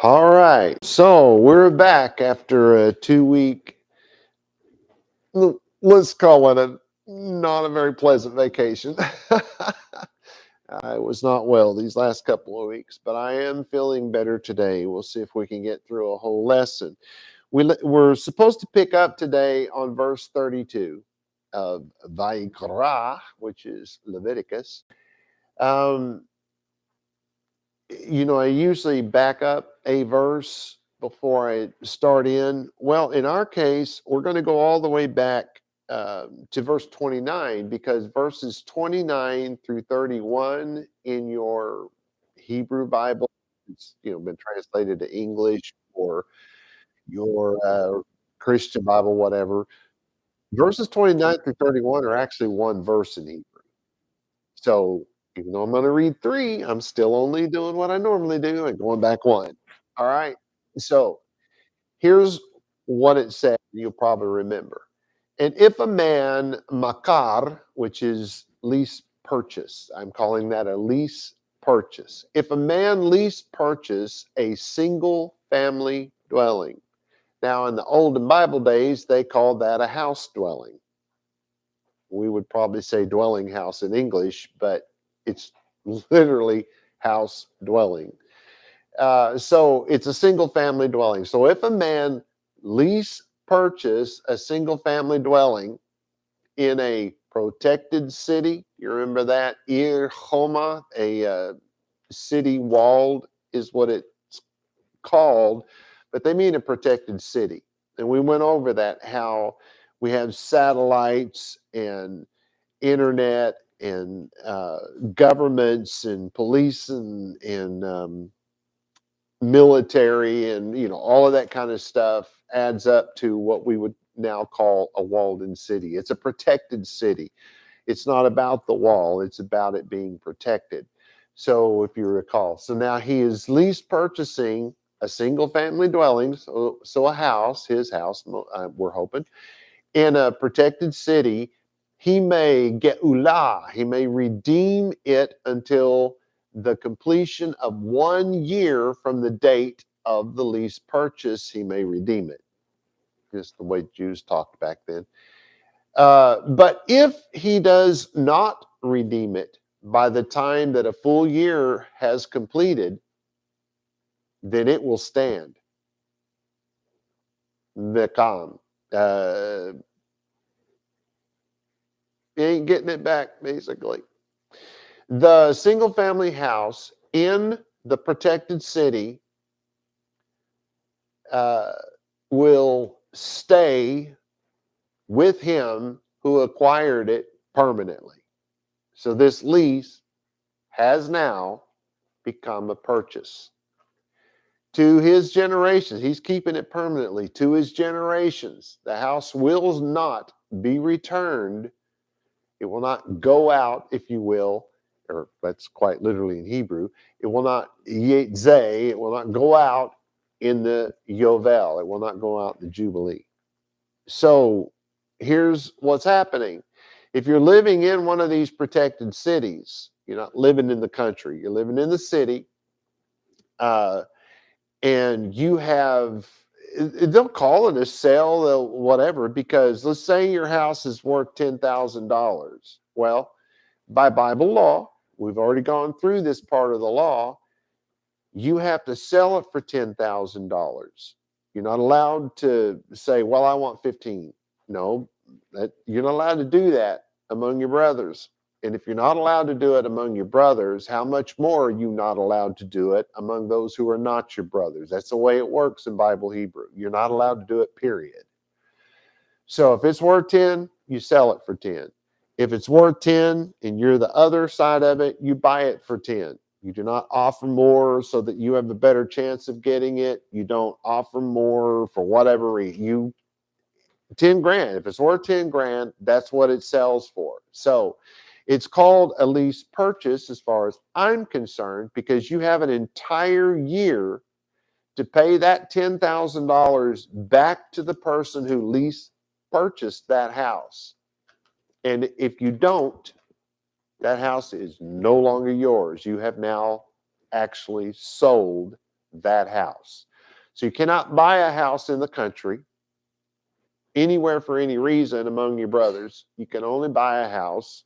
All right. So we're back after a 2 week, let's call it a not a very pleasant vacation. I was not well these last couple of weeks, but I am feeling better today. We'll see if we can get through a whole lesson. We're supposed to pick up today on verse 32 of vaYiqra, which is Leviticus. Um, I usually back up a verse before I start in. Well, in our case, we're going to go all the way back to verse 29 because verses 29 through 31 in your Hebrew Bible, it's been translated to English or your Christian Bible, whatever. Verses 29 through 31 are actually one verse in Hebrew. So even though I'm going to read three, I'm still only doing what I normally do and going back one. All right. So here's what it said. You'll probably remember. And if a man makar, which is lease purchase, I'm calling that a lease purchase. If a man lease purchase a single family dwelling. Now, in the olden Bible days, they called that a house dwelling. We would probably say dwelling house in English, but it's literally house dwelling. So it's a single family dwelling. So if a man lease purchase a single family dwelling in a protected city, you remember that? Ir Homa, a city walled is what it's called, but they mean a protected city. And we went over that, how we have satellites and internet and governments and police and military and all of that kind of stuff adds up to what we would now call a walled-in city. It's a protected city. It's not about the wall, it's about it being protected. So if you recall, so now he is lease purchasing a single family dwelling, so a house, his house, we're hoping, in a protected city. He may get ulah, he may redeem it until the completion of 1 year from the date of the lease purchase. He may redeem it. Just the way Jews talked back then. But if he does not redeem it by the time that a full year has completed, then it will stand. Mekam. He ain't getting it back, basically. The single family house in the protected city uh, will stay with him who acquired it permanently. So this lease has now become a purchase. To his generations, he's keeping it permanently. To his generations, the house will not be returned. It will not go out, if you will, or that's quite literally in Hebrew. It will not yetzeh, it will not go out in the Yovel. It will not go out in the Jubilee. So here's what's happening. If you're living in one of these protected cities, you're not living in the country, you're living in the city, and you have, they'll call it a sale, they'll whatever, because let's say your house is worth $10,000. Well, by Bible law, we've already gone through this part of the law, you have to sell it for $10,000. You're not allowed to say, well, I want 15. No, you're not allowed to do that among your brothers. And if you're not allowed to do it among your brothers, how much more are you not allowed to do it among those who are not your brothers? That's the way it works in Bible Hebrew. You're not allowed to do it, period. So if it's worth 10, you sell it for 10. If it's worth 10 and you're the other side of it, you buy it for 10. You do not offer more so that you have a better chance of getting it. You don't offer more for whatever reason. 10 grand. If it's worth 10 grand, that's what it sells for. So it's called a lease purchase as far as I'm concerned, because you have an entire year to pay that $10,000 back to the person who lease purchased that house. And if you don't, that house is no longer yours. You have now actually sold that house. So you cannot buy a house in the country anywhere for any reason among your brothers. You can only buy a house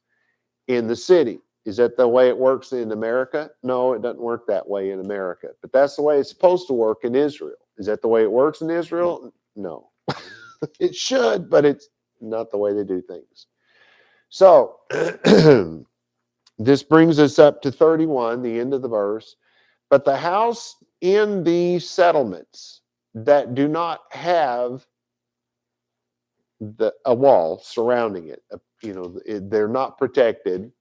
in the city. Is that the way it works in America? No, it doesn't work that way in America. But that's the way it's supposed to work in Israel. Is that the way it works in Israel? No. It should, but it's not the way they do things. So this brings us up to 31, the end of the verse. But the house in the settlements that do not have a wall surrounding it, they're not protected,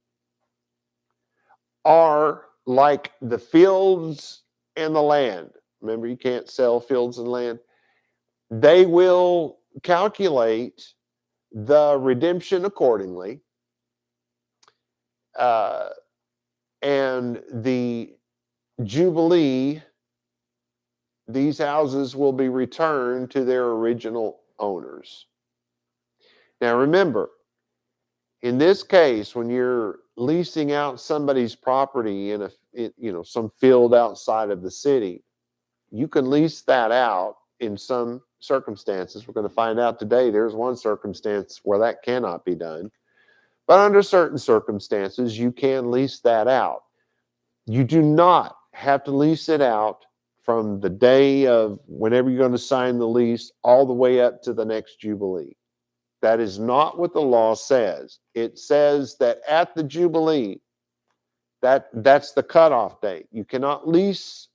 are like the fields and the land. Remember, you can't sell fields and land. They will calculate the redemption accordingly, and the Jubilee, these houses will be returned to their original owners. Now remember, in this case, when you're leasing out somebody's property in some field outside of the city, you can lease that out in some circumstances. We're going to find out today there's one circumstance where that cannot be done. But under certain circumstances, you can lease that out. You do not have to lease it out from the day of whenever you're going to sign the lease all the way up to the next Jubilee. That is not what the law says. It says that at the Jubilee, that's the cutoff date. You cannot lease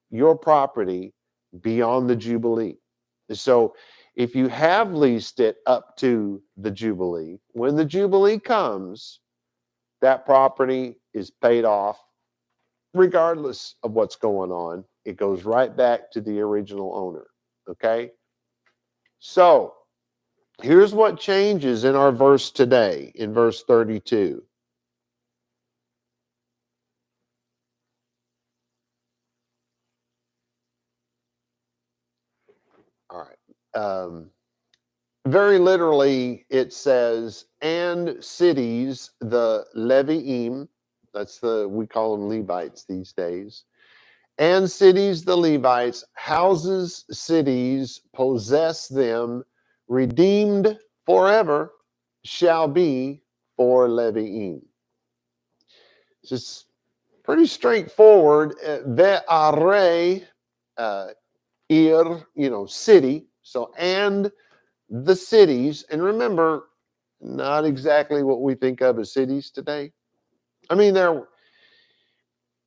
your property beyond the Jubilee. So if you have leased it up to the Jubilee, when the Jubilee comes, that property is paid off regardless of what's going on. It goes right back to the original owner. Okay? So here's what changes in our verse today, in verse 32. All right. Very literally, it says, and cities, the Leviim, we call them Levites these days, and cities, the Levites, houses, cities, possess them, redeemed forever, shall be for Leviim. It's just pretty straightforward. Ve'are, city. So, and the cities, and remember, not exactly what we think of as cities today. I mean, there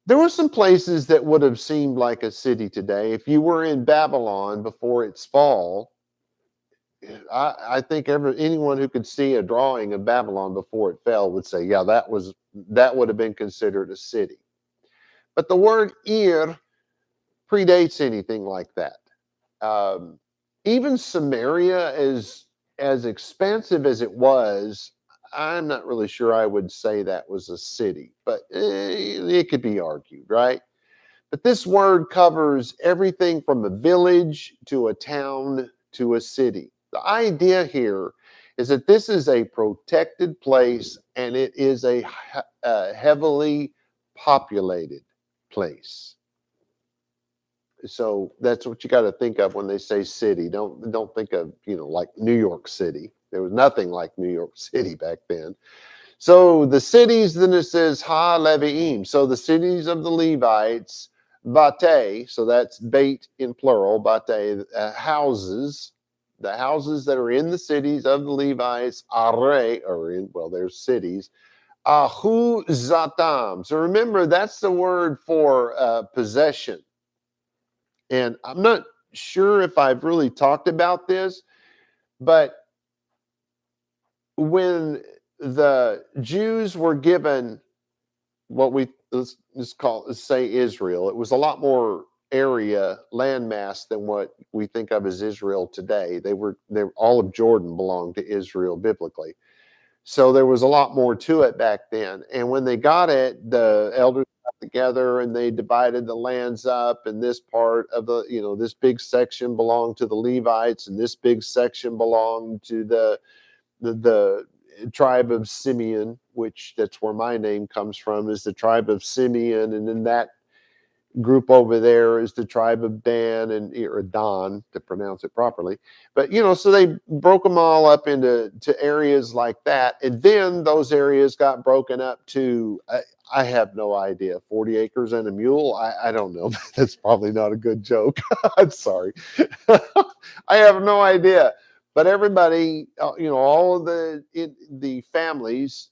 were some places that would have seemed like a city today. If you were in Babylon before its fall, I think anyone who could see a drawing of Babylon before it fell would say, yeah, that would have been considered a city. But the word Ir predates anything like that. Even Samaria, as expansive as it was, I'm not really sure I would say that was a city, but it could be argued, right? But this word covers everything from a village to a town to a city. The idea here is that this is a protected place and it is a heavily populated place. So that's what you got to think of when they say city. Don't think of, like New York City. There was nothing like New York City back then. So the cities, then it says Ha Leviim. So the cities of the Levites, Bate, so that's Beit in plural, Bate, houses, the houses that are in the cities of the Levites, Are, there's cities, Ahu Zatam. So remember, that's the word for possession. And I'm not sure if I've really talked about this, but when the Jews were given what let's say Israel, it was a lot more area, landmass than what we think of as Israel today. All of Jordan belonged to Israel biblically. So there was a lot more to it back then. And when they got it, the elders got together and they divided the lands up. And this part of this big section belonged to the Levites, and this big section belonged to the tribe of Simeon, which that's where my name comes from, is the tribe of Simeon. And then group over there is the tribe of Dan, and or Don to pronounce it properly. But so they broke them all up into areas like that, and then those areas got broken up to I have no idea, 40 acres and a mule. I don't know. That's probably not a good joke. I'm sorry. I have no idea. But everybody, all of the families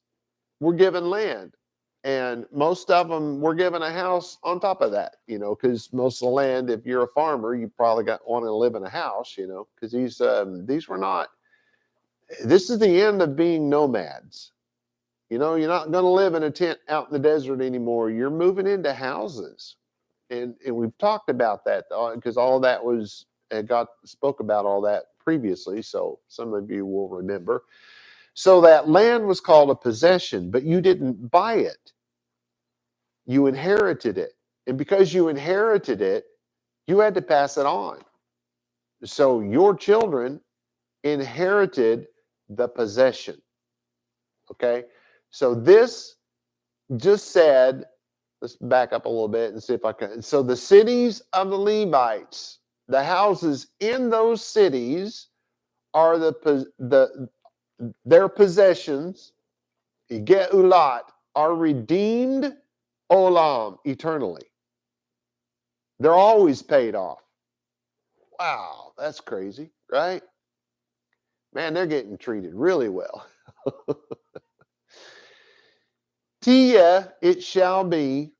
were given land, and most of them were given a house on top of that, because most of the land, if you're a farmer, you probably want to live in a house, because these were not. This is the end of being nomads. You're not going to live in a tent out in the desert anymore. You're moving into houses, and we've talked about that because all of that was spoke about all that previously. So some of you will remember. So that land was called a possession, but you didn't buy it. You inherited it. And because you inherited it, you had to pass it on. So your children inherited the possession. Okay? So this just said, let's back up a little bit and see if I can. So the cities of the Levites, the houses in those cities are their possessions, Geulat, are redeemed olam, eternally. They're always paid off. Wow, that's crazy, right? Man, they're getting treated really well. Tia, it shall be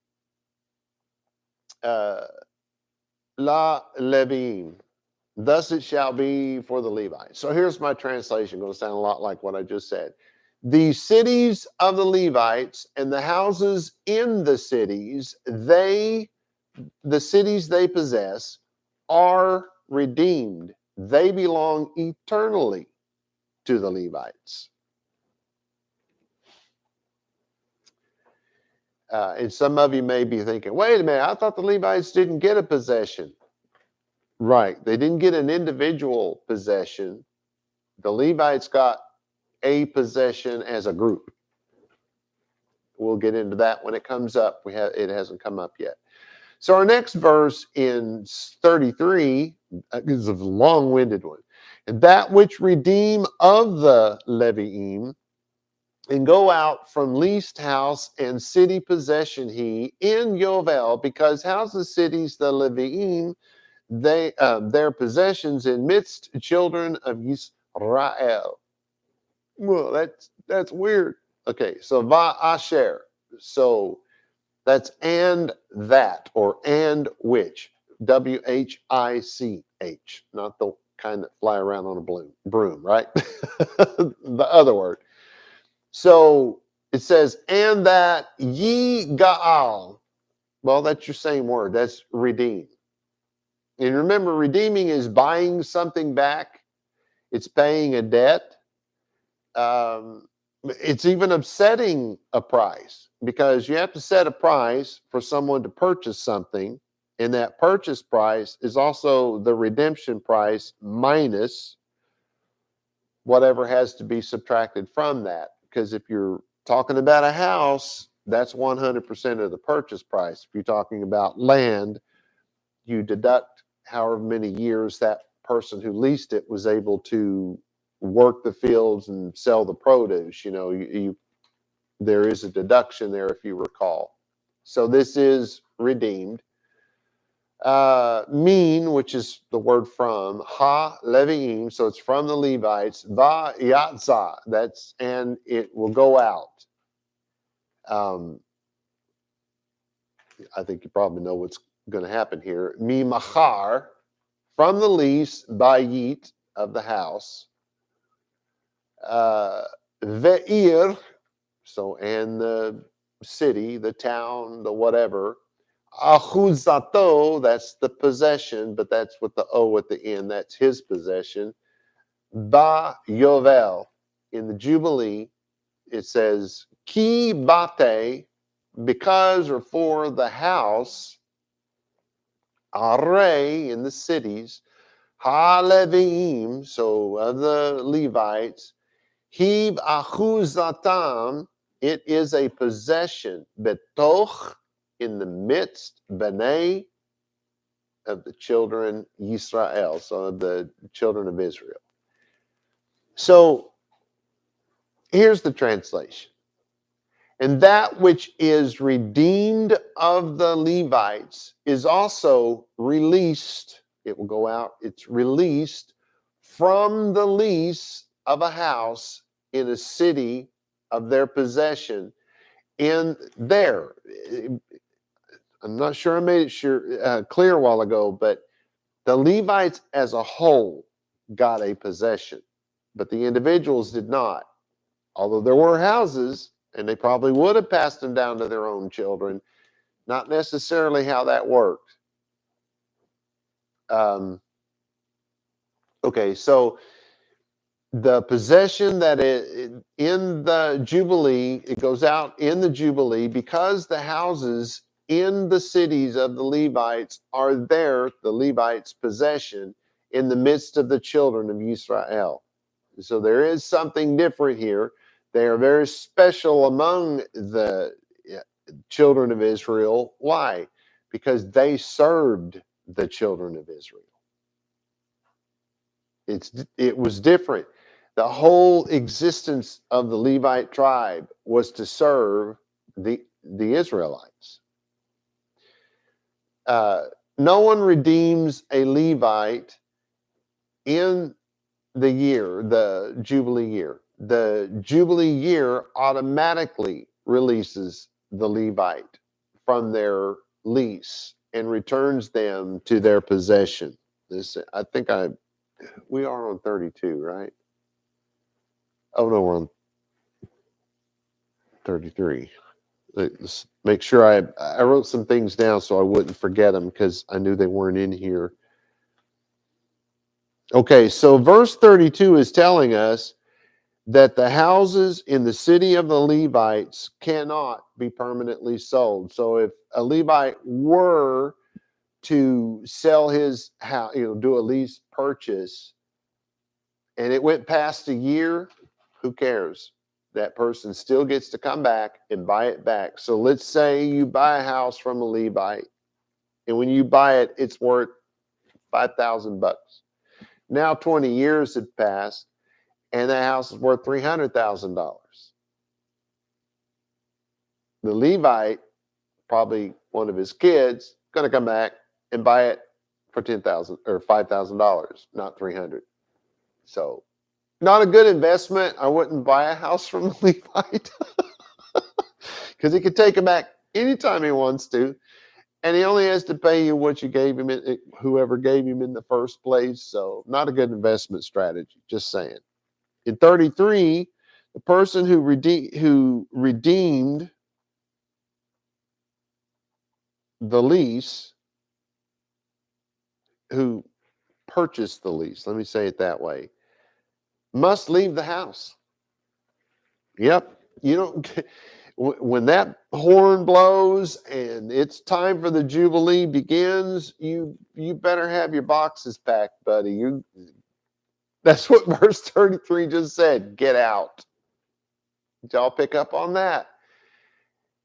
la Levim. Thus it shall be for the Levites. So here's my translation. Going to sound a lot like what I just said. The cities of the Levites and the houses in the cities, the cities they possess, are redeemed. They belong eternally to the Levites. And some of you may be thinking, wait a minute, I thought the Levites didn't get a possession. Right. They didn't get an individual possession. The Levites got a possession as a group. We'll get into that when it comes up. It hasn't come up yet. So our next verse in 33 is a long-winded one. And that which redeem of the Leviim and go out from leased house and city possession he in Yovel, because houses, cities, the Leviim, they their possessions in midst children of Israel. Well, that's weird. Okay, so va'asher. So that's and that, or and which. WHICH, not the kind that fly around on a broom, right? The other word. So it says, and that ye ga'al. Well, that's your same word. That's redeem. And remember, redeeming is buying something back. It's paying a debt. It's even upsetting a price, because you have to set a price for someone to purchase something. And that purchase price is also the redemption price minus whatever has to be subtracted from that. Because if you're talking about a house, that's 100% of the purchase price. If you're talking about land, you deduct however many years that person who leased it was able to work the fields and sell the produce. There is a deduction there, if you recall. So this is redeemed. Mean, which is the word from, ha Leviim, so it's from the Levites, vaYiqra, that's, and it will go out. I think you probably know what's going to happen here. Mi machar, from the lease, bayit, of the house. Ve'ir, so, and the city, the town, the whatever. Achuzato, that's the possession, but that's with the O at the end. That's his possession. Ba Yovel, in the Jubilee, it says, Ki bate, because or for the house, Are, in the cities, Ha Leviim, so of the Levites, Hiv Achuzatam, it is a possession, Betoch, in the midst, B'nai, of the children Yisrael, so of the children of Israel. So here's the translation. And that which is redeemed of the Levites is also released. It will go out. It's released from the lease of a house in a city of their possession. In there, I'm not sure I made it clear a while ago, but the Levites as a whole got a possession, but the individuals did not. Although there were houses, and they probably would have passed them down to their own children, not necessarily how that worked. Okay, so the possession that in the Jubilee, it goes out in the Jubilee because the houses in the cities of the Levites are there, the Levites' possession, in the midst of the children of Israel. So there is something different here. They are very special among the children of Israel. Why? Because they served the children of Israel. It was different. The whole existence of the Levite tribe was to serve the Israelites. No one redeems a Levite in the year, the Jubilee year. The Jubilee year automatically releases the Levite from their lease and returns them to their possession. I think we are on 32, right? Oh no, we're on 33. Let's make sure I wrote some things down so I wouldn't forget them because I knew they weren't in here. Okay, so verse 32 is telling us that the houses in the city of the Levites cannot be permanently sold. So if a Levite were to sell his house, do a lease purchase, and it went past a year, who cares? That person still gets to come back and buy it back. So let's say you buy a house from a Levite, and when you buy it, it's worth $5,000. Now 20 years have passed, and that house is worth $300,000. The Levite, probably one of his kids, going to come back and buy it for $10,000 or $5,000, not $300,000. So, not a good investment. I wouldn't buy a house from a Levite because he could take it back anytime he wants to, and he only has to pay you what you gave him, whoever gave him in the first place. So, not a good investment strategy. Just saying. In 33, the person who redeemed the lease, who purchased the lease, let me say it that way, must leave the house. Yep. You don't, when that horn blows and it's time for the Jubilee begins, you better have your boxes packed, buddy. That's what verse 33 just said. Get out. Did y'all pick up on that?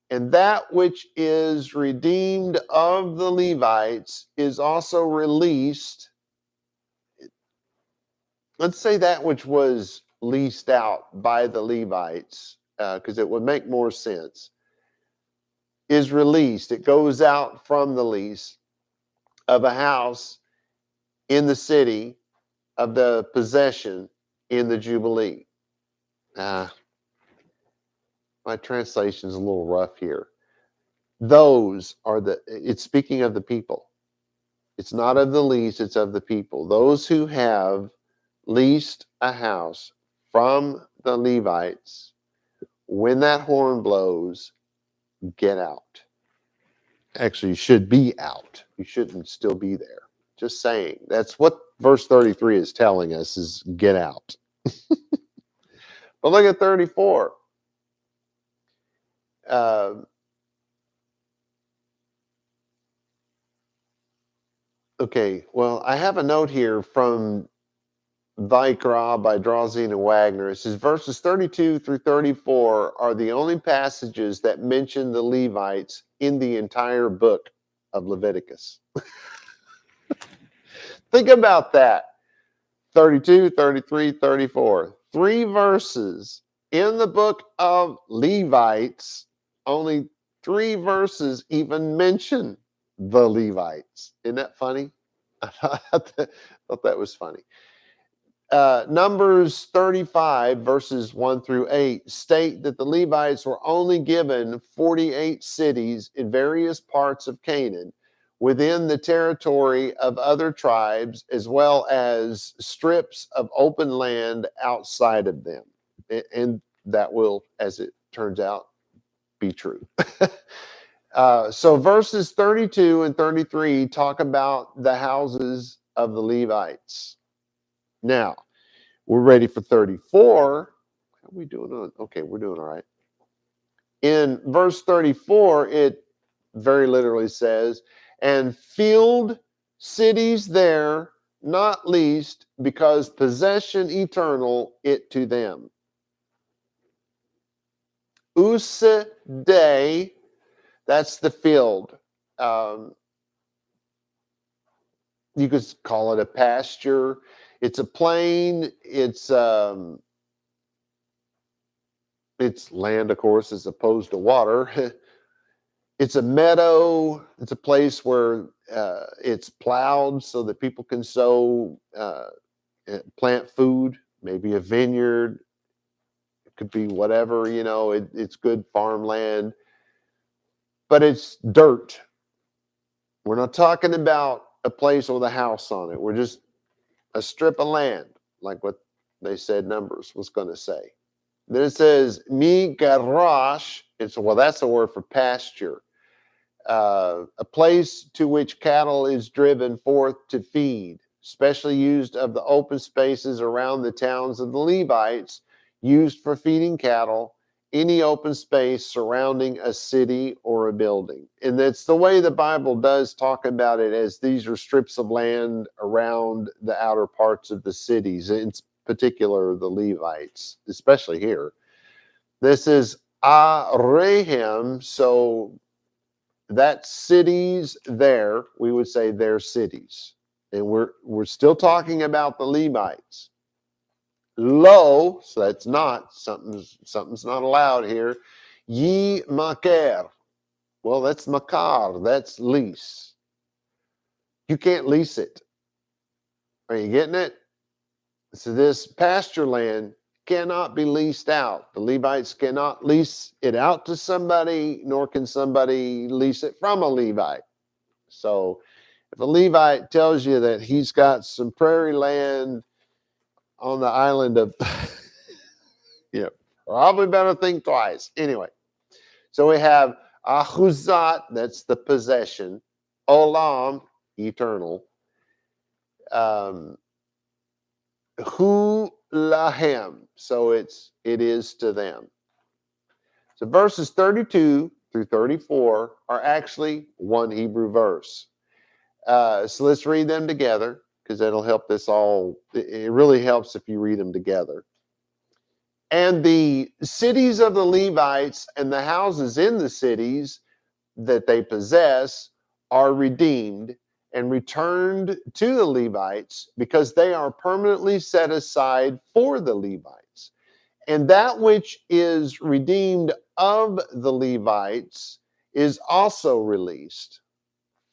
And that which is redeemed of the Levites is also released. Let's say that which was leased out by the Levites, because it would make more sense, is released. It goes out from the lease of a house in the city of the possession in the Jubilee. My translation is a little rough here. Those are it's speaking of the people. It's not of the lease, it's of the people. Those who have leased a house from the Levites, when that horn blows, get out. Actually, you should be out. You shouldn't still be there. Just saying. That's what verse 33 is telling us, is get out. But look at 34. Okay, well, I have a note here from vaYiqra by Drawzine and Wagner. It says verses 32 through 34 are the only passages that mention the Levites in the entire book of Leviticus. Think about that. 32, 33, 34. 3 verses in the book of Levites. Only 3 verses even mention the Levites. Isn't that funny? I thought that was funny. Numbers 35, verses 1 through 8, state that the Levites were only given 48 cities in various parts of Canaan within the territory of other tribes, as well as strips of open land outside of them. And that will, as it turns out, be true. So verses 32 and 33 talk about the houses of the Levites. Now, we're ready for 34. How are we doing? Okay, we're doing all right. In verse 34, it very literally says, and filled cities there, not least, because possession eternal it to them. Use day, that's the field. You could call it a pasture. It's a plain. It's land, of course, as opposed to water. It's a meadow. It's a place where it's plowed so that people can sow, plant food, maybe a vineyard. It could be whatever, it's good farmland, but it's dirt. We're not talking about a place with a house on it. We're just a strip of land, like what they said Numbers was going to say. Then it says, mi garash. That's a word for pasture. A place to which cattle is driven forth to feed, especially used of the open spaces around the towns of the Levites, used for feeding cattle, any open space surrounding a city or a building. And that's the way the Bible does talk about it, as these are strips of land around the outer parts of the cities, in particular the Levites, especially here. This is Arehem, so that cities there, we would say their cities. And we're still talking about the Levites. Lo, so that's not, something's not allowed here. Ye maker. Well, that's makar, that's lease. You can't lease it. Are you getting it? So this pasture land cannot be leased out. The Levites cannot lease it out to somebody, nor can somebody lease it from a Levite. So if a Levite tells you that he's got some prairie land on the island of, probably better think twice. Anyway, so we have Ahuzat, that's the possession. Olam, eternal. Hu lahem, so it is to them. So verses 32 through 34 are actually one Hebrew verse. So let's read them together, because that'll help this all. It really helps if you read them together. And the cities of the Levites and the houses in the cities that they possess are redeemed and returned to the Levites, because they are permanently set aside for the Levites. And that which is redeemed of the Levites is also released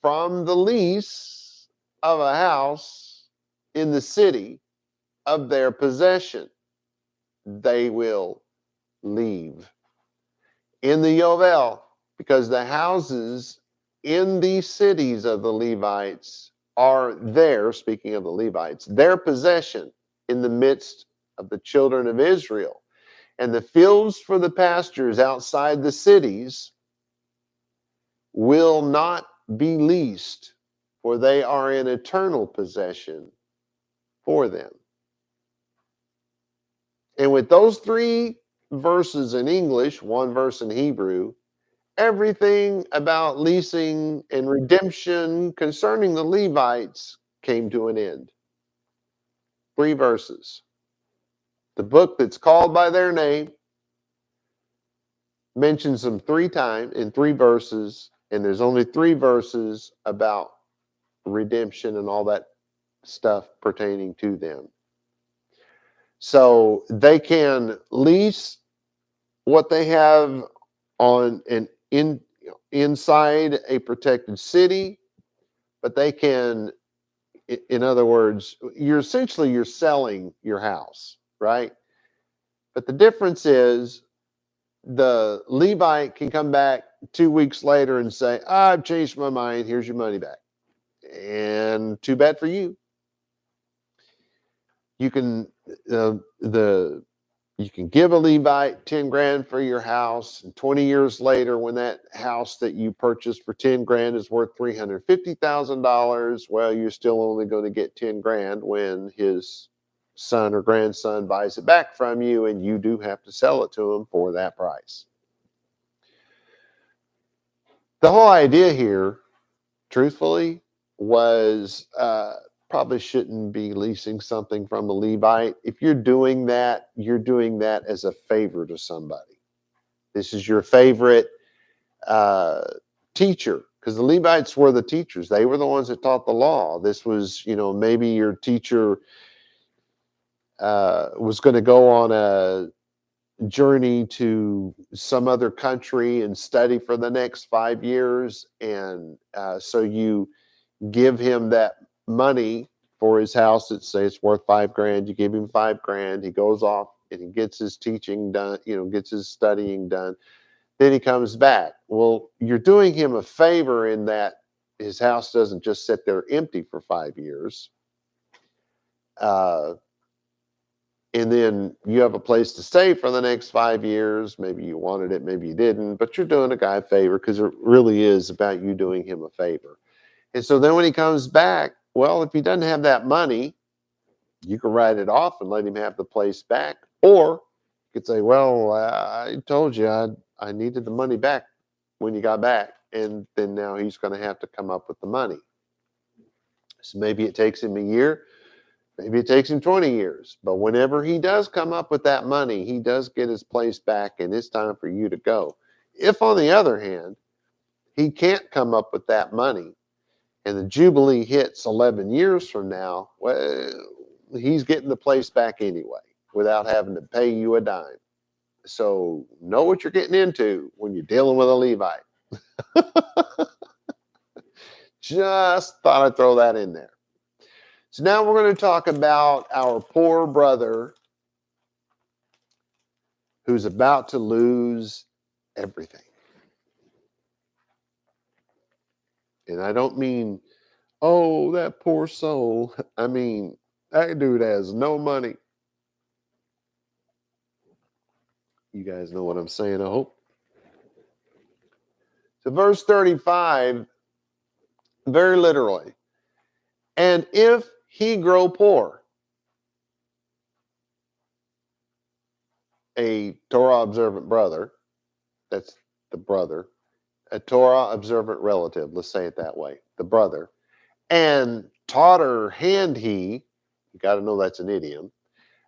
from the lease of a house in the city of their possession. They will leave in the Yovel, because the houses in these cities of the Levites are their, speaking of the Levites, their possession in the midst of the children of Israel. And the fields for the pastures outside the cities will not be leased, for they are in eternal possession for them. And with those 3 verses in English, 1 verse in Hebrew, everything about leasing and redemption concerning the Levites came to an end. 3 verses. The book that's called by their name mentions them 3 times in 3 verses, and there's only 3 verses about redemption and all that stuff pertaining to them. So they can lease what they have on an inside a protected city, but they can, in other words, you're selling your house, right? But the difference is the Levite can come back 2 weeks later and say, I've changed my mind. Here's your money back. And too bad for you. You can you can give a Levite 10 grand for your house, and 20 years later, when that house that you purchased for 10 grand is worth $350,000, well, you're still only going to get 10 grand when his son or grandson buys it back from you, and you do have to sell it to him for that price. The whole idea here, truthfully, was probably shouldn't be leasing something from a Levite. If you're doing that as a favor to somebody. This is your favorite teacher, because the Levites were the teachers. They were the ones that taught the law. This was, maybe your teacher was going to go on a journey to some other country and study for the next 5 years. And so you give him that money for his house. Let's say it's worth 5 grand. You give him 5 grand. He goes off and he gets his teaching done, gets his studying done. Then he comes back. Well, you're doing him a favor in that his house doesn't just sit there empty for 5 years. And then you have a place to stay for the next 5 years. Maybe you wanted it, maybe you didn't, but you're doing a guy a favor, because it really is about you doing him a favor. And so then when he comes back, well, if he doesn't have that money, you can write it off and let him have the place back. Or you could say, well, I told you I needed the money back when you got back. And then now he's going to have to come up with the money. So maybe it takes him a year. Maybe it takes him 20 years. But whenever he does come up with that money, he does get his place back, and it's time for you to go. If, on the other hand, he can't come up with that money, and the Jubilee hits 11 years from now, well, he's getting the place back anyway without having to pay you a dime. So know what you're getting into when you're dealing with a Levite. Just thought I'd throw that in there. So now we're going to talk about our poor brother who's about to lose everything. And I don't mean, oh, that poor soul. I mean, that dude has no money. You guys know what I'm saying, I hope. So verse 35, very literally, and if he grow poor, a Torah observant brother, that's the brother, a Torah observant relative, let's say it that way, the brother, and taughter hand he, you got to know that's an idiom,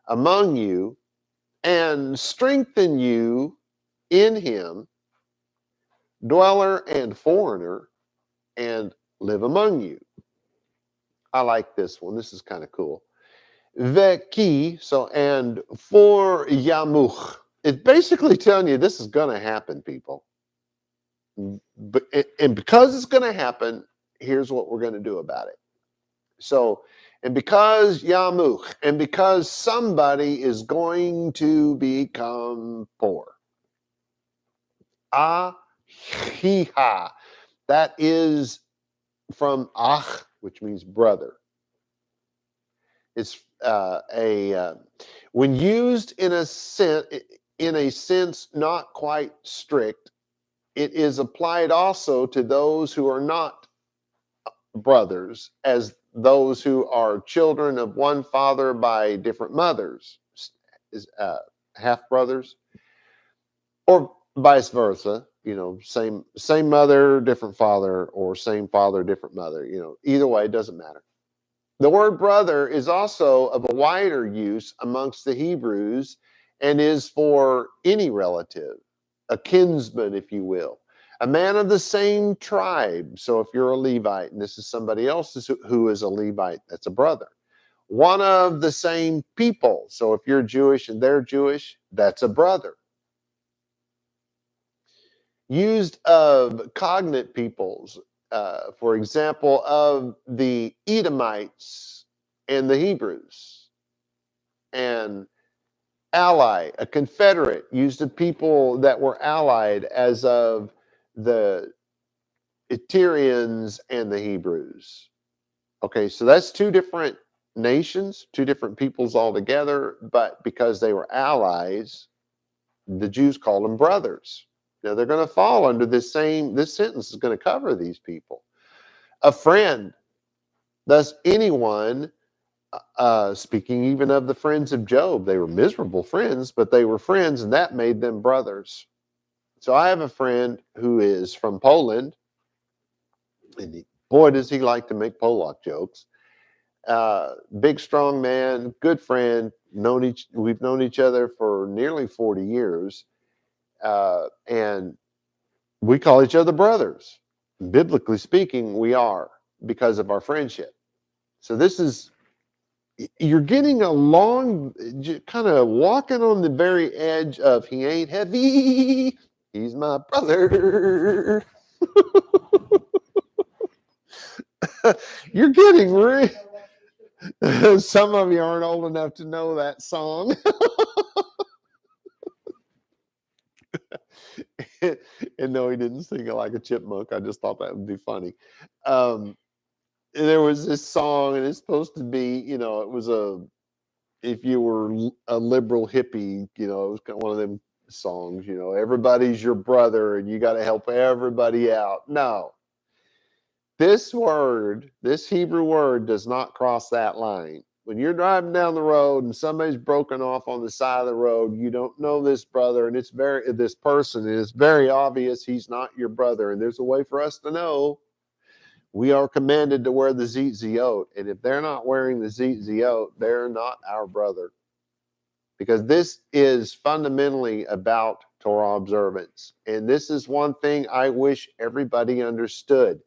among you, and strengthen you in him, dweller and foreigner, and live among you. I like this one. This is kind of cool. Veki, so, and for Yamuch. It's basically telling you this is going to happen, people. But, and because it's going to happen, here's what we're going to do about it. So, and because Yamuch, and because somebody is going to become poor. Ahiha. That is from ach, which means brother. It's when used in a sense not quite strict, it is applied also to those who are not brothers, as those who are children of one father by different mothers, half brothers, or vice versa. Same mother, different father, or same father, different mother. Either way, it doesn't matter. The word brother is also of a wider use amongst the Hebrews and is for any relative, a kinsman, if you will, a man of the same tribe. So if you're a Levite and this is somebody else who is a Levite, that's a brother. One of the same people. So if you're Jewish and they're Jewish, that's a brother. Used of cognate peoples, for example, of the Edomites and the Hebrews. And ally, a confederate, used of people that were allied, as of the Etyrians and the Hebrews. Okay, so that's two different nations, two different peoples altogether, but because they were allies, the Jews called them brothers. Now they're going to fall under this sentence is going to cover these people. A friend, thus anyone, speaking even of the friends of Job, they were miserable friends, but they were friends, and that made them brothers. So I have a friend who is from Poland, and boy, does he like to make Polak jokes. Big, strong man, good friend. We've known each other for nearly 40 years, and we call each other brothers. Biblically speaking, we are, because of our friendship. So you're getting along, kind of walking on the very edge of he ain't heavy, he's my brother. You're getting some of you aren't old enough to know that song. And no, he didn't sing it like a chipmunk. I just thought that would be funny. There was this song, and it's supposed to be, it was if you were a liberal hippie, it was kind of one of them songs, everybody's your brother and you got to help everybody out. No, this Hebrew word does not cross that line. When you're driving down the road and somebody's broken off on the side of the road, you don't know this brother, and this person, and it's very obvious he's not your brother. And there's a way for us to know. We are commanded to wear the tzitzit, and if they're not wearing the tzitzit, they're not our brother. Because this is fundamentally about Torah observance. And this is one thing I wish everybody understood.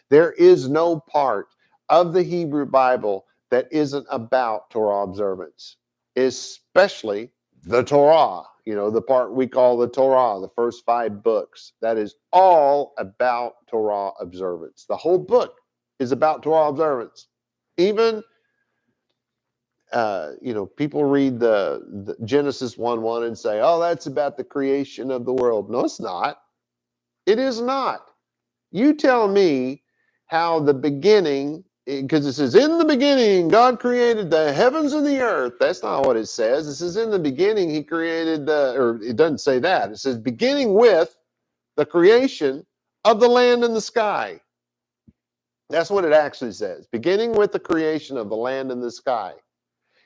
There is no part of the Hebrew Bible that isn't about Torah observance, especially the Torah, the part we call the Torah, the first 5 books. That is all about Torah observance. The whole book is about Torah observance. Even, people read the Genesis 1:1 and say, oh, that's about the creation of the world. No, it's not. It is not. You tell me how the beginning, because it says, in the beginning, God created the heavens and the earth. That's not what it says. It says, in the beginning, he created or it doesn't say that. It says, beginning with the creation of the land and the sky. That's what it actually says. Beginning with the creation of the land and the sky.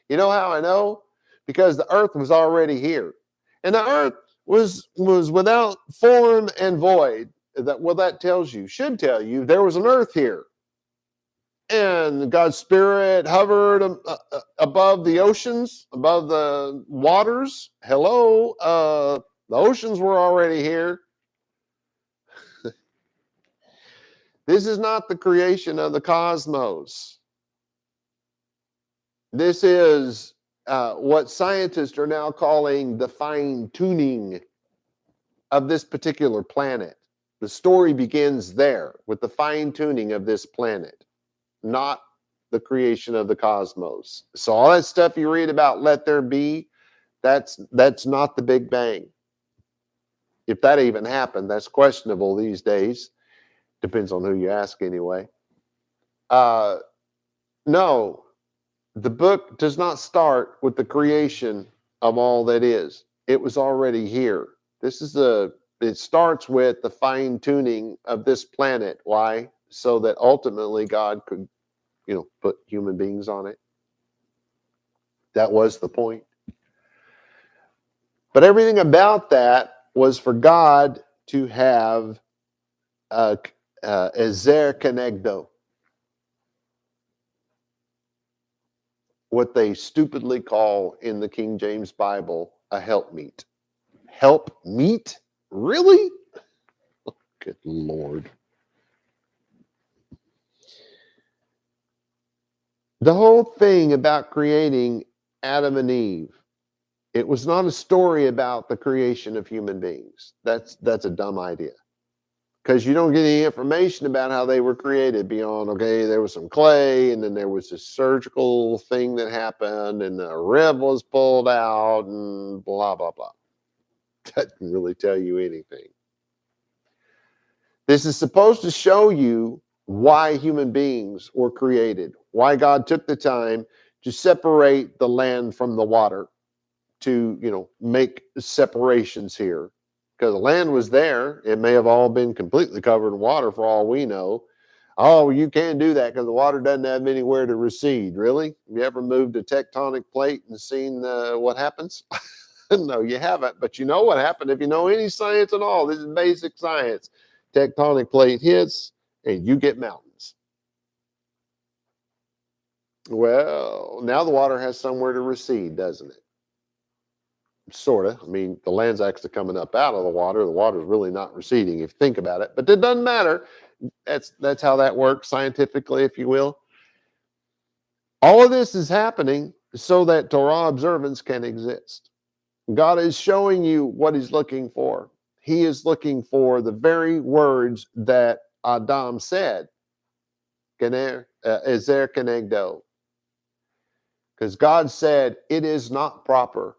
You know how I know? Because the earth was already here. And the earth was without form and void. That should tell you there was an earth here. And God's Spirit hovered above the oceans, above the waters. Hello, the oceans were already here. This is not the creation of the cosmos. This is what scientists are now calling the fine-tuning of this particular planet. The story begins there with the fine-tuning of this planet, not the creation of the cosmos. So all that stuff you read about let there be, that's not the Big Bang. If that even happened, that's questionable these days. Depends on who you ask anyway. No, the book does not start with the creation of all that is. It was already here. It starts with the fine-tuning of this planet. Why? So that ultimately God could, put human beings on it. That was the point. But everything about that was for God to have ezer kenegdo. what they stupidly call in the King James Bible a helpmeet. Helpmeet? Really? Good Lord. The whole thing about creating Adam and Eve, it was not a story about the creation of human beings. That's a dumb idea. Because you don't get any information about how they were created beyond, okay, there was some clay, and then there was this surgical thing that happened, and the rib was pulled out, and blah, blah, blah. That doesn't really tell you anything. This is supposed to show you why human beings were created, why God took the time to separate the land from the water, to, make separations here. Because the land was there. It may have all been completely covered in water for all we know. Oh, you can't do that because the water doesn't have anywhere to recede. Really? Have you ever moved a tectonic plate and seen what happens? No, you haven't. But you know what happened. If you know any science at all, this is basic science. Tectonic plate hits and you get mountains. Well, now the water has somewhere to recede, doesn't it? Sort of. I mean, the land's actually coming up out of the water. The water's really not receding if you think about it. But it doesn't matter. That's how that works scientifically, if you will. All of this is happening so that Torah observance can exist. God is showing you what he's looking for. He is looking for the very words that Adam said. Ezer kenegdo. Because God said, it is not proper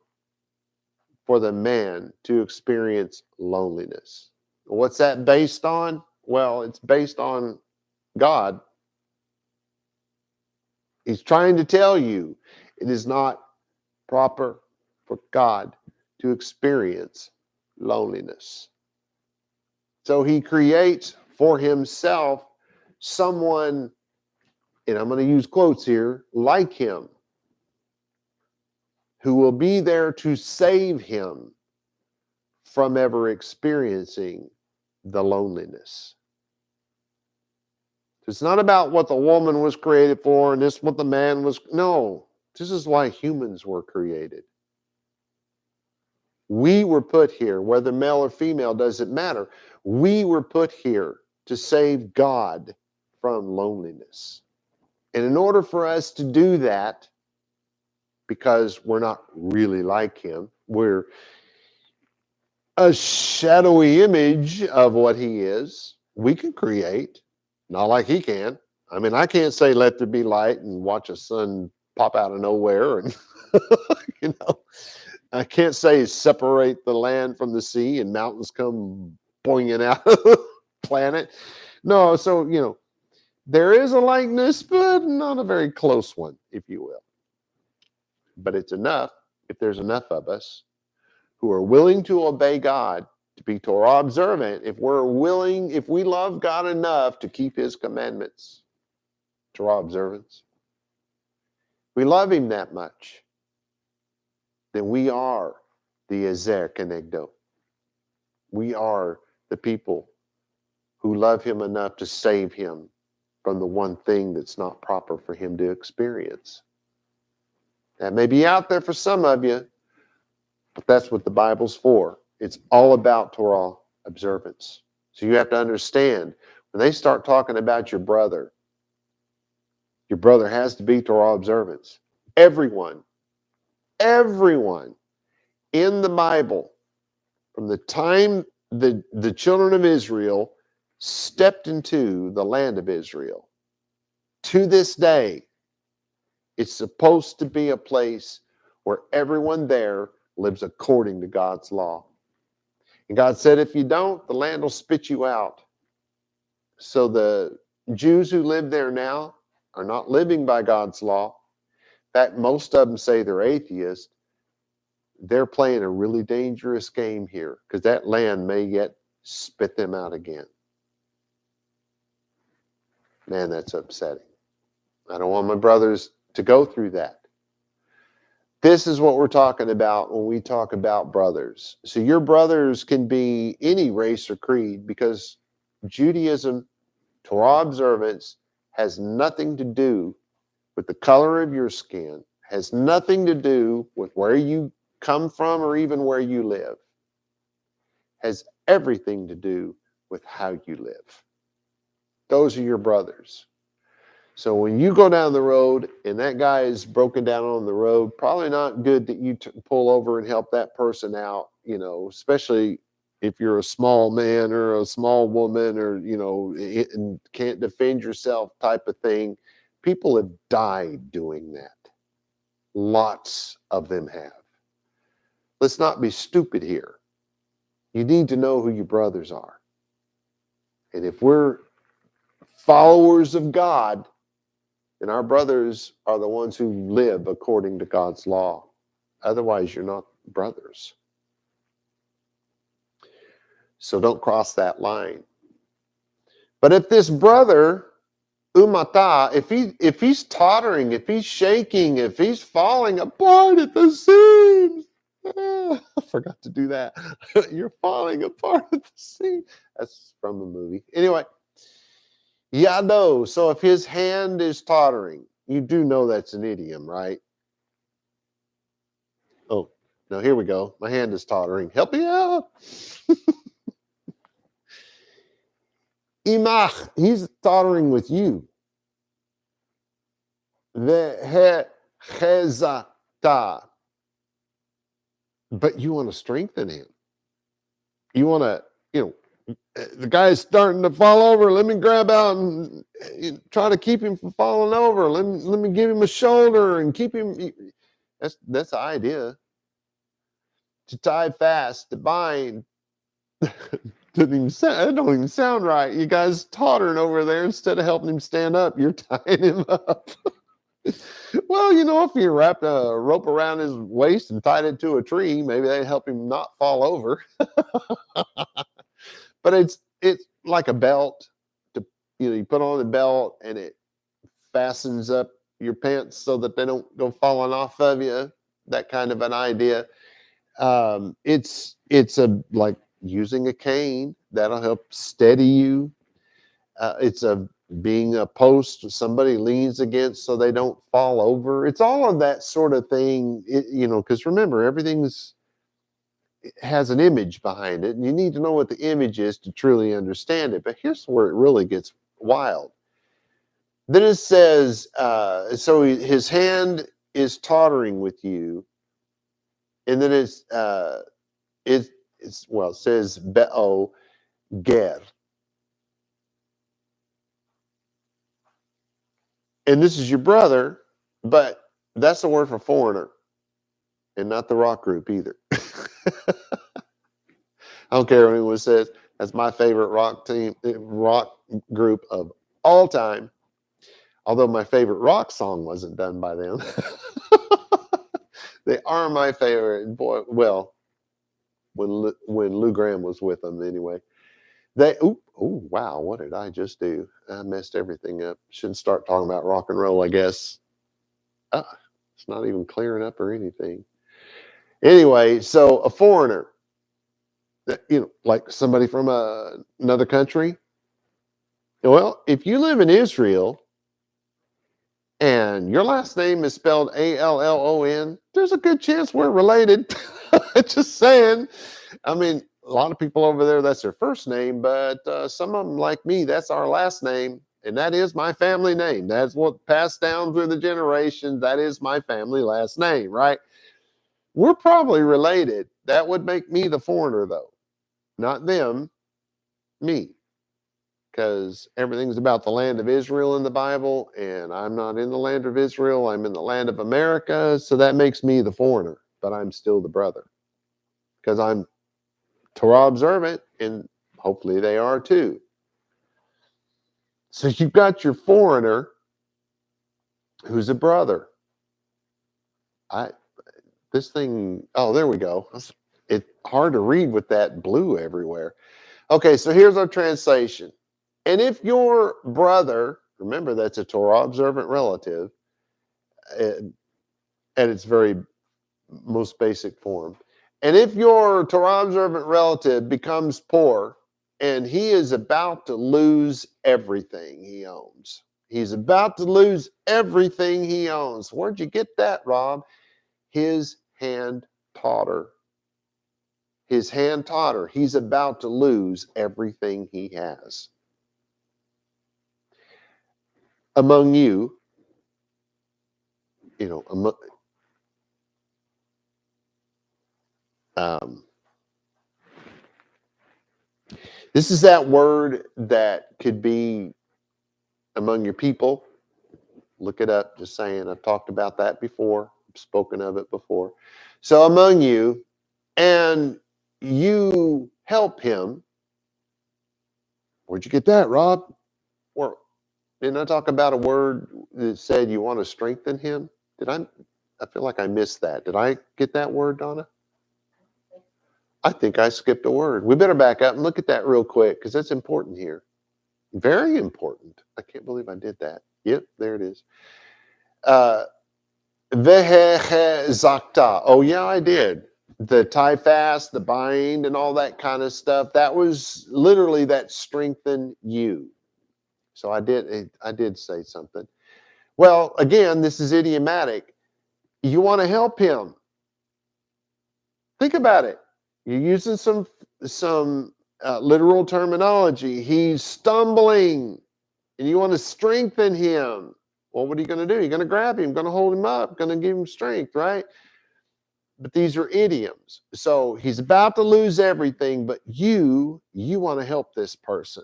for the man to experience loneliness. What's that based on? Well, it's based on God. He's trying to tell you it is not proper for God to experience loneliness. So he creates for himself someone, and I'm going to use quotes here, like him, who will be there to save him from ever experiencing the loneliness. It's not about what the woman was created for and this is what the man was. No, this is why humans were created. We were put here, whether male or female, doesn't matter. We were put here to save God from loneliness. And in order for us to do that, because we're not really like him, we're a shadowy image of what he is, we can create, not like he can. I mean, I can't say let there be light and watch a sun pop out of nowhere and I can't say separate the land from the sea and mountains come boinging out of the planet. No, so there is a likeness, but not a very close one, if you will. But it's enough if there's enough of us who are willing to obey God, to be Torah observant, if we love God enough to keep his commandments, Torah observance, we love him that much, then we are the Ezer Kenegdo. We are the people who love him enough to save him from the one thing that's not proper for him to experience. That may be out there for some of you, but that's what the Bible's for. It's all about Torah observance. So you have to understand, when they start talking about your brother has to be Torah observance. Everyone in the Bible, from the time the children of Israel stepped into the land of Israel, to this day, it's supposed to be a place where everyone there lives according to God's law. And God said, if you don't, the land will spit you out. So the Jews who live there now are not living by God's law. In fact, most of them say they're atheists. They're playing a really dangerous game here because that land may yet spit them out again. Man, that's upsetting. I don't want my brothers to go through that. This is what we're talking about when we talk about brothers. So your brothers can be any race or creed, because Judaism, Torah observance, has nothing to do with the color of your skin, Has nothing to do with where you come from or even where you live. Has everything to do with how you live. Those are your brothers. So when you go down the road and that guy is broken down on the road, probably not good that you pull over and help that person out, especially if you're a small man or a small woman or, and can't defend yourself type of thing. People have died doing that. Lots of them have. Let's not be stupid here. You need to know who your brothers are. And if we're followers of God, then our brothers are the ones who live according to God's law. Otherwise, you're not brothers. So don't cross that line. But if this brother, umata, if he's tottering, if he's shaking, if he's falling apart at the seams, I forgot to do that. You're falling apart at the seams. That's from the movie. Anyway, yado. So if his hand is tottering, you do know that's an idiom, right? Oh, no, here we go. My hand is tottering. Help me out. Imach, he's tottering with you. Vehechezata. But you want to strengthen him. You want to, the guy's starting to fall over. Let me grab out and try to keep him from falling over. Let me give him a shoulder and keep him. That's the idea. To tie fast, to bind. That don't even sound right. You guys tottering over there instead of helping him stand up. You're tying him up. Well, if you wrapped a rope around his waist and tied it to a tree, maybe that'd help him not fall over. But it's like a belt. You put on the belt and it fastens up your pants so that they don't go falling off of you. That kind of an idea. It's like using a cane that'll help steady you. It's being a post somebody leans against so they don't fall over. It's all of that sort of thing, because remember, everything's has an image behind it, and you need to know what the image is to truly understand it. But here's where it really gets wild. Then it says, so his hand is tottering with you, and then it says be'o ger. And this is your brother, but that's the word for foreigner, and not the rock group either. I don't care what anyone says. That's my favorite rock group of all time. Although my favorite rock song wasn't done by them. They are my favorite. Boy, well, when Lou Gramm was with them anyway. Wow, what did I just do? I messed everything up. Shouldn't start talking about rock and roll, I guess. It's not even clearing up or anything. Anyway, so a foreigner, like somebody from another country. Well, if you live in Israel and your last name is spelled Allon, there's a good chance we're related. Just saying. I mean, a lot of people over there, that's their first name, but some of them, like me, that's our last name, and that is my family name. That's what passed down through the generations. That is my family last name, right? We're probably related. That would make me the foreigner, though. Not them, me. Because everything's about the land of Israel in the Bible, and I'm not in the land of Israel. I'm in the land of America, so that makes me the foreigner, but I'm still the brother. Because I'm Torah observant, and hopefully they are too. So you've got your foreigner who's a brother. There we go. It's hard to read with that blue everywhere. Okay, so here's our translation. And if your brother, remember that's a Torah observant relative, at its very most basic form. And if your Torah observant relative becomes poor and he is about to lose everything he owns, He's about to lose everything he owns. Where'd you get that, Rob? His hand taught her. His hand taught her. He's about to lose everything he has. Among you, this is that word that could be among your people. Look it up, just saying. I've talked about that before, spoken of it before. So among you, and you help him. Where'd you get that, Rob? Or didn't I talk about a word that said you want to strengthen him? I feel like I missed that. Did I get that word, Donna? I think I skipped a word. We better back up and look at that real quick because that's important here. Very important. I can't believe I did that. Yep, there it is. Zakta. Oh, yeah, I did. The tie fast, the bind, and all that kind of stuff. That was literally that strengthen you. So I did say something. Well, again, this is idiomatic. You want to help him. Think about it. You're using some literal terminology. He's stumbling, and you want to strengthen him. Well, what are you going to do? You're going to grab him, going to hold him up, going to give him strength, right? But these are idioms. So he's about to lose everything, but you want to help this person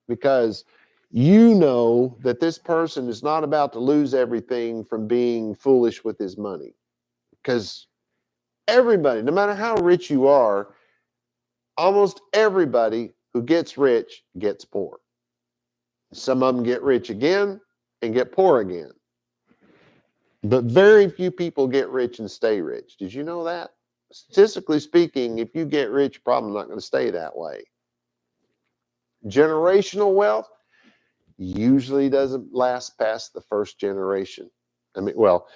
because you know that this person is not about to lose everything from being foolish with his money. Because everybody, no matter how rich you are, almost everybody who gets rich gets poor. Some of them get rich again and get poor again. But very few people get rich and stay rich. Did you know that? Statistically speaking, if you get rich, you're probably not going to stay that way. Generational wealth usually doesn't last past the first generation. I mean, well,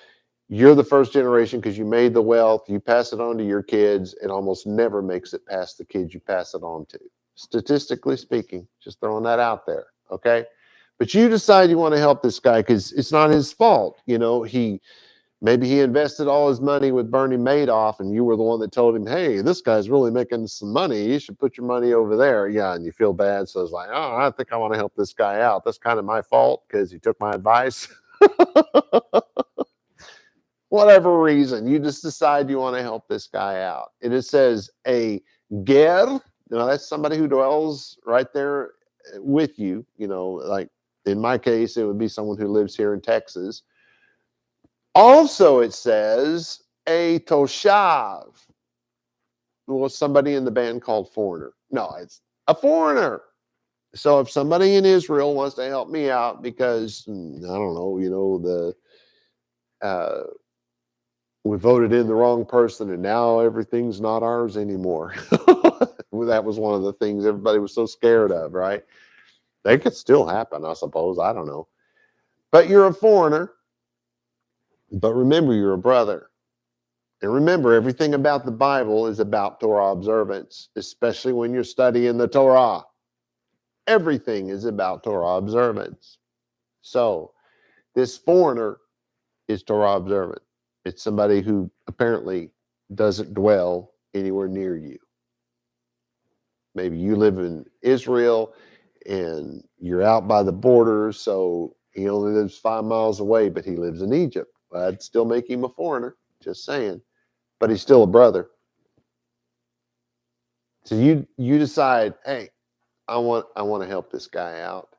you're the first generation because you made the wealth, you pass it on to your kids, it almost never makes it past the kids you pass it on to. Statistically speaking, just throwing that out there, okay? But you decide you want to help this guy because it's not his fault. Maybe he invested all his money with Bernie Madoff, and you were the one that told him, hey, this guy's really making some money. You should put your money over there. Yeah, and you feel bad. So it's like, oh, I think I want to help this guy out. That's kind of my fault because he took my advice. Whatever reason, you just decide you want to help this guy out. And it says a ger, that's somebody who dwells right there with you. Like in my case, it would be someone who lives here in Texas. Also, it says a toshav. Well, somebody in the band called Foreigner. No, it's a foreigner. So if somebody in Israel wants to help me out because, I don't know, we voted in the wrong person and now everything's not ours anymore. That was one of the things everybody was so scared of, right? They could still happen, I suppose. I don't know. But you're a foreigner. But remember, you're a brother. And remember, everything about the Bible is about Torah observance, especially when you're studying the Torah. Everything is about Torah observance. So this foreigner is Torah observant. It's somebody who apparently doesn't dwell anywhere near you. Maybe you live in Israel and you're out by the border, so he only lives 5 miles away, but he lives in Egypt. I'd still make him a foreigner, just saying. But he's still a brother. So you decide, hey, I want to help this guy out.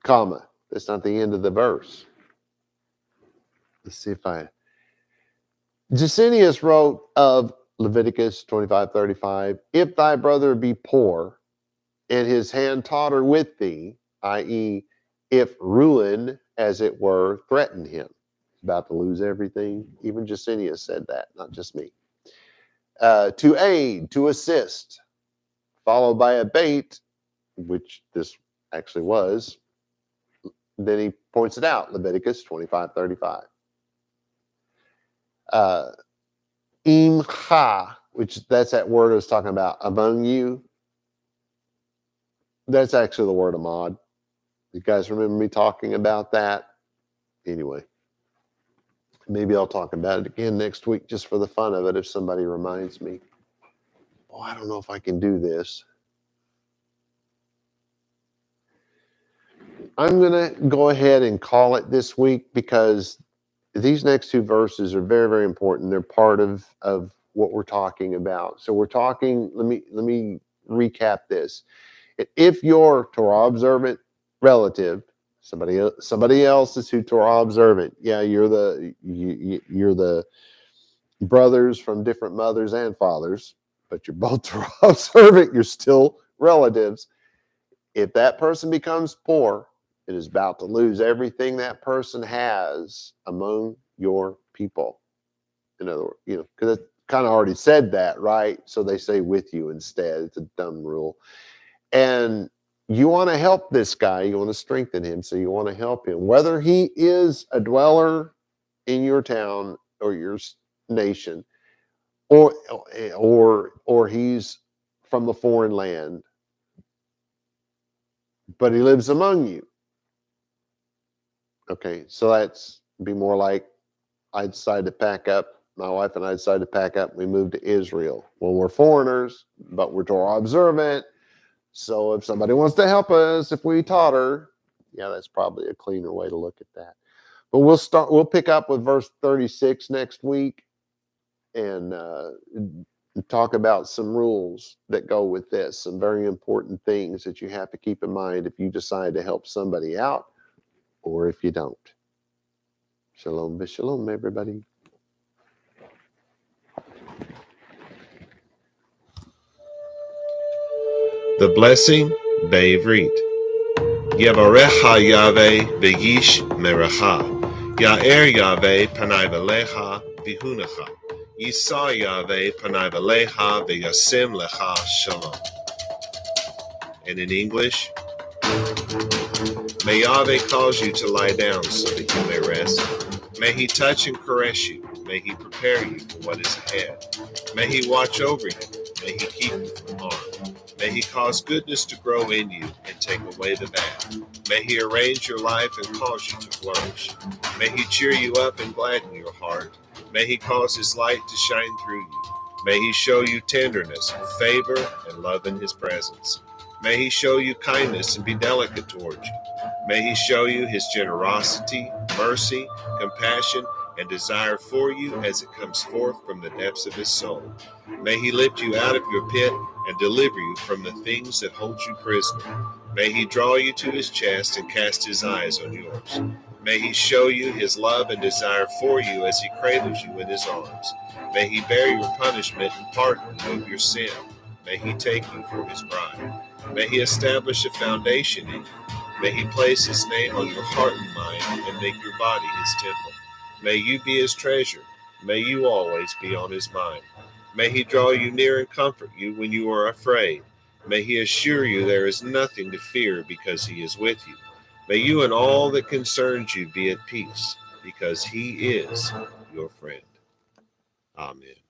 Comma. That's not the end of the verse. Let's see if Gesenius wrote of Leviticus 25:35, if thy brother be poor, and his hand totter with thee, i.e., if ruin, as it were, threaten him. He's about to lose everything. Even Gesenius said that, not just me. To aid, to assist, followed by a bait, which this actually was. Then he points it out, Leviticus 25:35. Imcha, which that's that word I was talking about, among you. That's actually the word Ahmad. You guys remember me talking about that? Anyway, maybe I'll talk about it again next week just for the fun of it if somebody reminds me. Oh, I don't know if I can do this. I'm going to go ahead and call it this week because these next two verses are very, very important. They're part of what we're talking about. So we're talking, let me recap this. If your Torah observant relative, somebody else is who Torah observant, yeah, you're the brothers from different mothers and fathers, but you're both Torah observant, you're still relatives. If that person becomes poor, it is about to lose everything that person has among your people. In other words, because it kind of already said that, right? So they say with you instead. It's a dumb rule. And you want to help this guy, you want to strengthen him, so you want to help him. Whether he is a dweller in your town or your nation, or he's from a foreign land, but he lives among you. Okay, so that's be more like I decided to pack up, my wife and I decided to pack up, and we moved to Israel. Well, we're foreigners, but we're Torah observant. So if somebody wants to help us, if we taught her, yeah, that's probably a cleaner way to look at that. But we'll pick up with verse 36 next week and talk about some rules that go with this, some very important things that you have to keep in mind if you decide to help somebody out or if you don't. Shalom b'shalom, everybody. The blessing, vaYiqra. Yevarecha Yahweh v'yish merecha. Ya'er Yahweh panai v'lecha v'hunecha. Yisa Yahweh panai v'lecha v'yasim lecha shalom. And in English, may Yahweh cause you to lie down so that you may rest. May he touch and caress you. May he prepare you for what is ahead. May he watch over you. May he keep you from harm. May he cause goodness to grow in you and take away the bad. May he arrange your life and cause you to flourish. May he cheer you up and gladden your heart. May he cause his light to shine through you. May he show you tenderness, favor, and love in his presence. May he show you kindness and be delicate towards you. May he show you his generosity, mercy, compassion, and desire for you as it comes forth from the depths of his soul. May he lift you out of your pit and deliver you from the things that hold you prisoner. May he draw you to his chest and cast his eyes on yours. May he show you his love and desire for you as he cradles you in his arms. May he bear your punishment and pardon you of your sin. May he take you for his bride. May he establish a foundation in you. May he place his name on your heart and mind and make your body his temple. May you be his treasure. May you always be on his mind. May he draw you near and comfort you when you are afraid. May he assure you there is nothing to fear because he is with you. May you and all that concerns you be at peace because he is your friend. Amen.